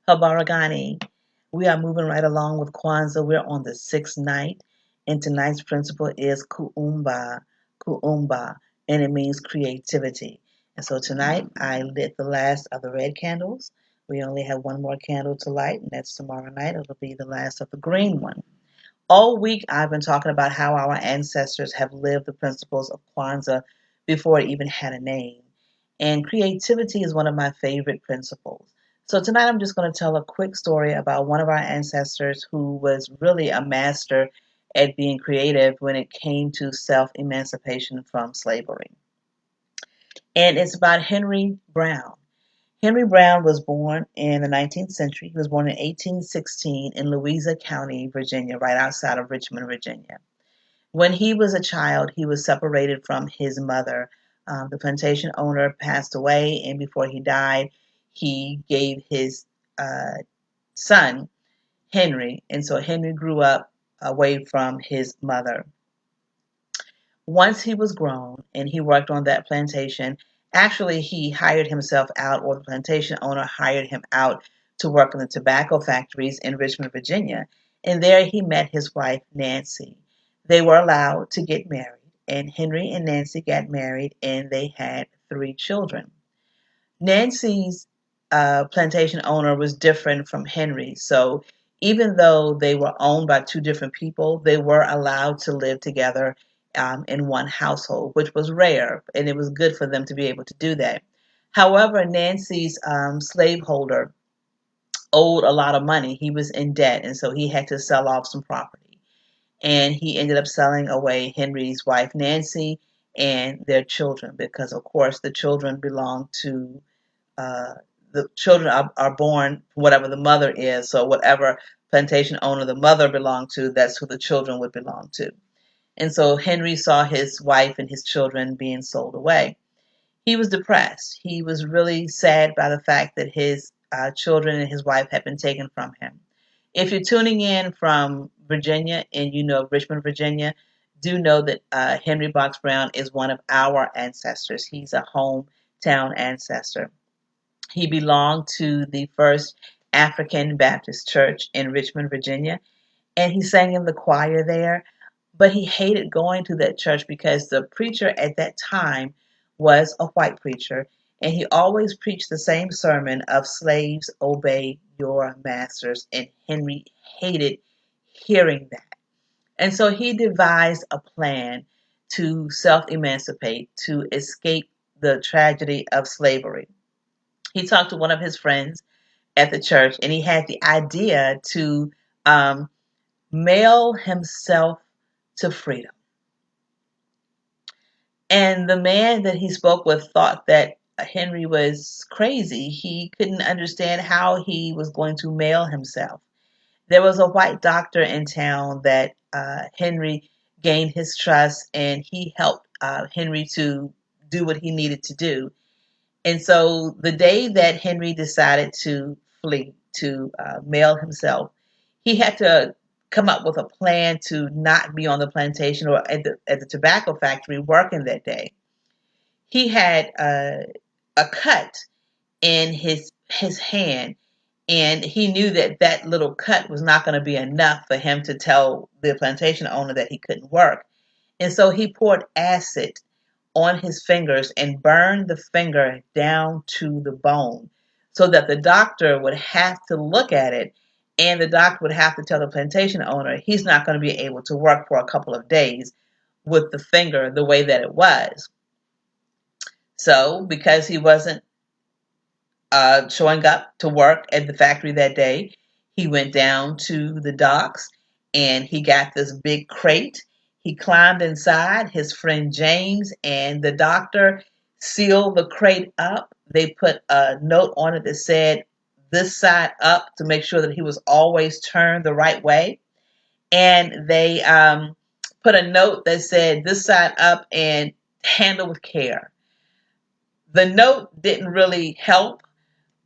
Habari, Gani. We are moving right along with Kwanzaa. We're on the sixth night, and tonight's principle is Kuumba, Kuumba, and it means creativity. And so tonight I lit the last of the red candles. We only have one more candle to light, and that's tomorrow night. It'll be the last of the green one. All week I've been talking about how our ancestors have lived the principles of Kwanzaa before it even had a name. And creativity is one of my favorite principles. So tonight I'm just going to tell a quick story about one of our ancestors who was really a master at being creative when it came to self emancipation from slavery. And it's about Henry Brown. Henry Brown was born in the 19th century. He was born in 1816 in Louisa County, Virginia, right outside of Richmond, Virginia. When he was a child, he was separated from his mother. The plantation owner passed away, and before he died, he gave his son, Henry, and so Henry grew up away from his mother. Once he was grown and he worked on that plantation, actually, he hired himself out, or the plantation owner hired him out to work in the tobacco factories in Richmond, Virginia. And there he met his wife, Nancy. They were allowed to get married, and Henry and Nancy got married, and they had three children. Nancy's plantation owner was different from Henry. So even though they were owned by two different people, they were allowed to live together in one household, which was rare, and it was good for them to be able to do that. However, Nancy's slaveholder owed a lot of money. He was in debt, and so he had to sell off some property. And he ended up selling away Henry's wife, Nancy, and their children, because, of course, the children belonged to uh, the children are born whatever the mother is. So whatever plantation owner the mother belonged to, that's who the children would belong to. And so Henry saw his wife and his children being sold away. He was depressed. He was really sad by the fact that his children and his wife had been taken from him. If you're tuning in from Virginia and you know Richmond, Virginia, do know that Henry Box Brown is one of our ancestors. He's a hometown ancestor. He belonged to the First African Baptist Church in Richmond, Virginia, and he sang in the choir there. But he hated going to that church because the preacher at that time was a white preacher, and he always preached the same sermon of slaves obey your masters, and Henry hated hearing that. And so he devised a plan to self emancipate, to escape the tragedy of slavery. He talked to one of his friends at the church, and he had the idea to um, mail himself to freedom. And the man that he spoke with thought that Henry was crazy. He couldn't understand how he was going to mail himself. There was a white doctor in town that Henry gained his trust, and he helped Henry to do what he needed to do. And so the day that Henry decided to flee, to mail himself, he had to come up with a plan to not be on the plantation or at the tobacco factory working that day. He had a cut in his hand, and he knew that that little cut was not going to be enough for him to tell the plantation owner that he couldn't work. And so he poured acid on his fingers and burned the finger down to the bone so that the doctor would have to look at it, and the doctor would have to tell the plantation owner he's not going to be able to work for a couple of days with the finger the way that it was. So because he wasn't showing up to work at the factory that day, he went down to the docks and he got this big crate. He climbed inside, his friend James and the doctor sealed the crate up. They put a note on it that said, "This side up," to make sure that he was always turned the right way. And they put a note that said, "This side up and handle with care." The note didn't really help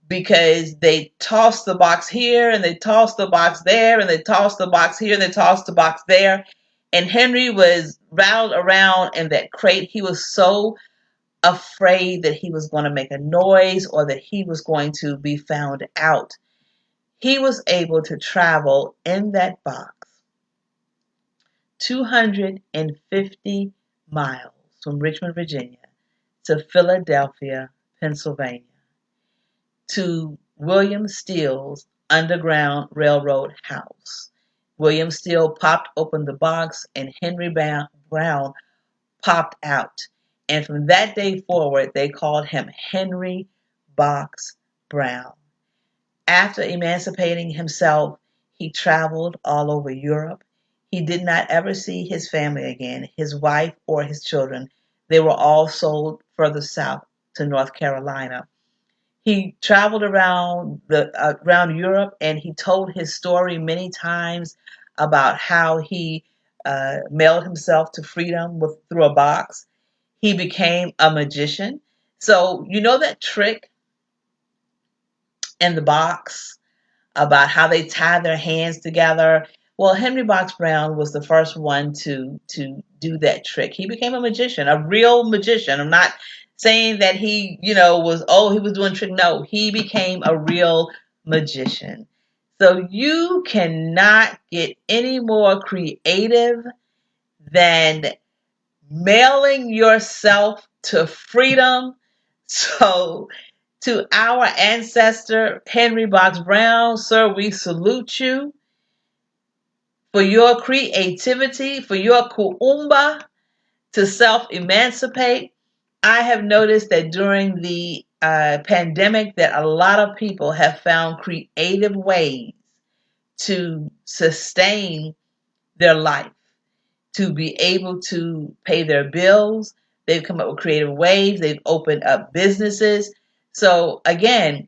because they tossed the box here and they tossed the box there and they tossed the box here and they tossed the box there. And Henry was rattled around in that crate. He was so afraid that he was going to make a noise or that he was going to be found out. He was able to travel in that box 250 miles from Richmond, Virginia to Philadelphia, Pennsylvania, to William Steele's Underground Railroad house. William Steele popped open the box and Henry Brown popped out. And from that day forward, they called him Henry Box Brown. After emancipating himself, he traveled all over Europe. He did not ever see his family again, his wife or his children. They were all sold further south to North Carolina. He traveled around Europe, and he told his story many times about how he mailed himself to freedom through a box. He became a magician. So you know that trick in the box about how they tie their hands together. Well, Henry Box Brown was the first one to do that trick. He became a magician, a real magician. I'm not saying that he, he was doing trick. No, he became a real magician. So you cannot get any more creative than mailing yourself to freedom. So to our ancestor, Henry Box Brown, sir, we salute you for your creativity, for your Kuumba to self-emancipate. I have noticed that during the pandemic that a lot of people have found creative ways to sustain their life, to be able to pay their bills. They've come up with creative ways. They've opened up businesses. So again,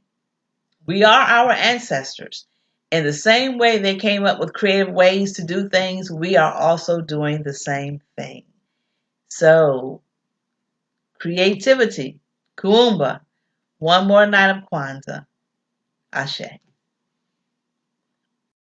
we are our ancestors. In the same way they came up with creative ways to do things, we are also doing the same thing. So, creativity, Kuumba, one more night of Kwanzaa, Ashe.